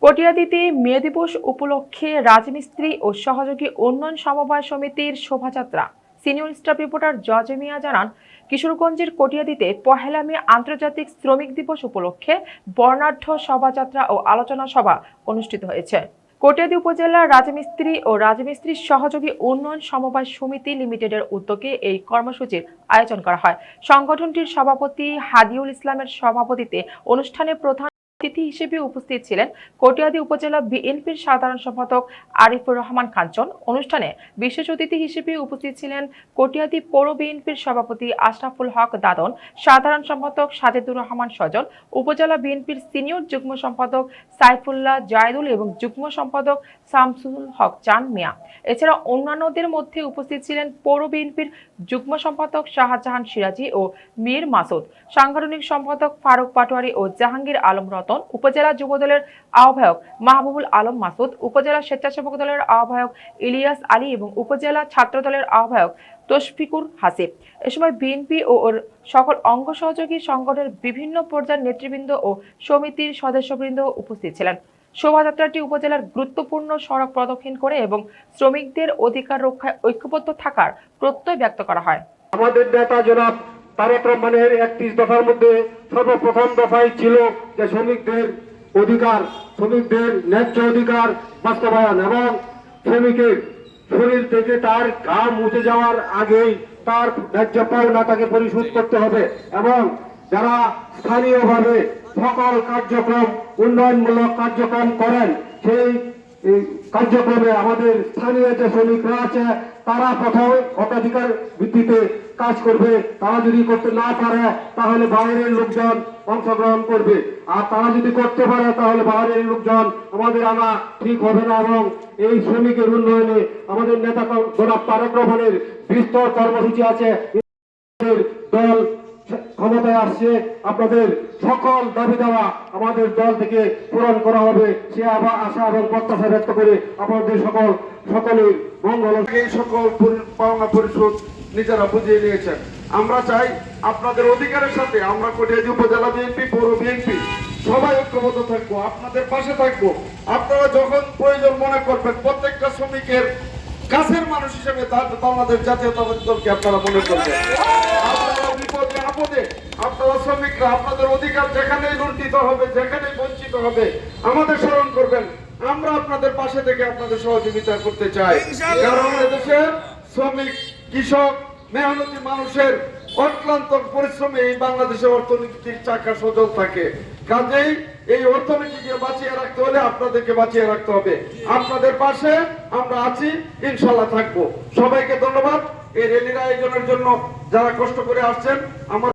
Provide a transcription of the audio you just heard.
কটিয়াদীতে মে দিবস উপলক্ষে রাজমিস্ত্রি ও সহযোগী উন্নয়ন সমবায় সমিতির শোভাযাত্রা। সিনিয়র স্টাফ রিপোর্টার জজ মিয়া জানান, কিশোরগঞ্জের কটিয়াদীতে পহেলা মে আন্তর্জাতিক শ্রমিক দিবস উপলক্ষে বর্ণাঢ্য শোভাযাত্রা ও আলোচনা সভা অনুষ্ঠিত হয়েছে। কটিয়াদী উপজেলা রাজমিস্ত্রি ও রাজমিস্ত্রি সহযোগী উন্নয়ন সমবায় সমিতি লিমিটেডের উদ্যোগে এই কর্মসূচির আয়োজন করা হয়। সংগঠনটির সভাপতি হাদিউল ইসলামের সভাপতিত্বে অনুষ্ঠানে প্রধান অতিথি হিসেবে উপস্থিত ছিলেন কটিয়াদী উপজেলা বিএনপির সাধারণ সম্পাদক আরিফুর রহমান কাঞ্চন। অনুষ্ঠানে বিশেষ অতিথি হিসেবে উপস্থিত ছিলেন কটিয়াদী পৌর বিএনপির সভাপতি আশরাফুল হক দাদন, সাধারণ সম্পাদক সাজেদুর রহমান সজল, উপজেলা বিএনপির সিনিয়র যুগ্ম সম্পাদক সাইফুল্লাহ জায়দুল এবং যুগ্ম সম্পাদক শামসুল হক চান মিয়া। এছাড়া অন্যান্যদের মধ্যে উপস্থিত ছিলেন পৌর বিএনপির যুগ্ম সম্পাদক শাহজাহান সিরাজি ও মীর মাসুদ, সাংগঠনিক সম্পাদক ফারুক পাটোয়ারি ও জাহাঙ্গীর আলম রতন, উপজেলা যুবদলের আহ্বায়ক মাহবুবুল আলম মাসুদ, উপজেলা স্বেচ্ছাসেবক দলের আহ্বায়ক ইলিয়াস আলী এবং উপজেলা ছাত্র দলের আহ্বায়ক তশফিকুর হাসিব। এ সময় বিএনপি ও সকল অঙ্গ সহযোগী সংগঠনের বিভিন্ন পর্যায়ের নেতৃবৃন্দ ও সমিতির সদস্যবৃন্দ উপস্থিত ছিলেন। শোভাযাত্রাটি উপজেলার গুরুত্বপূর্ণ সড়ক প্রদক্ষিণ করে এবং শ্রমিকদের অধিকার রক্ষায় ঐক্যবদ্ধ থাকার প্রত্যয় ব্যক্ত করা হয়। আমাদের নেতা জনাব তারেক রহমানের 31 দফার মধ্যে সর্বপ্রথম দফায় ছিল যে শ্রমিকদের অধিকার, শ্রমিকদের ন্যায্য অধিকার বাস্তবায়ন এবং শ্রমিকের শরীর থেকে তার ঘাম মুছে যাওয়ার আগেই তার ন্যায্য পাওনা তাকে পরিশোধ করতে হবে এবং যারা স্থানীয়ভাবে সকল কার্যক্রম উন্নয়নমূলক কার্যক্রম করেন সেই কার্যক্রমে আমাদের স্থানীয় যে শ্রমিকরা আছে তারা প্রথম অগ্রাধিকার ভিত্তিতে কাজ করবে। তারা যদি করতে না পারে তাহলে বাইরের লোকজন অংশগ্রহণ করবে, আর তারা যদি করতে পারে তাহলে বাইরের লোকজন আমাদের আনা ঠিক হবে না। এবং এই শ্রমিকের উন্নয়নে আমাদের নেতা জনাব তারেক রহমানের বিস্তর কর্মসূচি আছে। দল ক্ষমতায় আসছে, আপনাদের সকল দাবি দেওয়া আমাদের দল থেকে পূরণ করা হবে সে আশা এবং প্রত্যাশা ব্যক্ত করে আপনাদের সকলের মঙ্গল। এই সকল পাওনা পরিশোধ নিজেরা বুঝিয়ে নিয়েছেন। আমরা চাই আপনাদের অধিকারের সাথে আমরা কটিয়াদী উপজেলা বিএনপি, পৌর বিএনপি সবাই ঐক্যবদ্ধ থাকবো, আপনাদের পাশে থাকবো। আপনারা যখন প্রয়োজন মনে করবেন প্রত্যেকটা শ্রমিকের কাছের মানুষ হিসেবে আমাদের জাতীয়তাবাদী দলকে আপনারা মনে করবেন। বিপদে আপদে আপনারা শ্রমিকরা আপনাদের অধিকার যেখানেই লুণ্ঠিত হবে, যেখানেই বঞ্চিত হবে আমাদের স্মরণ করবেন। আমরা আপনাদের পাশে থেকে আপনাদের সহযোগিতা করতে চাই, কারণ এদেশে শ্রমিক, কৃষক, মেহনতি মানুষের অক্লান্ত পরিশ্রমে এই বাংলাদেশের অর্থনীতির চাকা সচল থাকে। কাজেই এই অর্থনীতিকে বাঁচিয়ে রাখতে হলে আপনাদেরকে বাঁচিয়ে রাখতে হবে। আপনাদের পাশে আমরা আছি, ইনশাল্লাহ থাকবো। সবাইকে ধন্যবাদ এই র্যালির আয়োজনের জন্য যারা কষ্ট করে আসছেন। আমার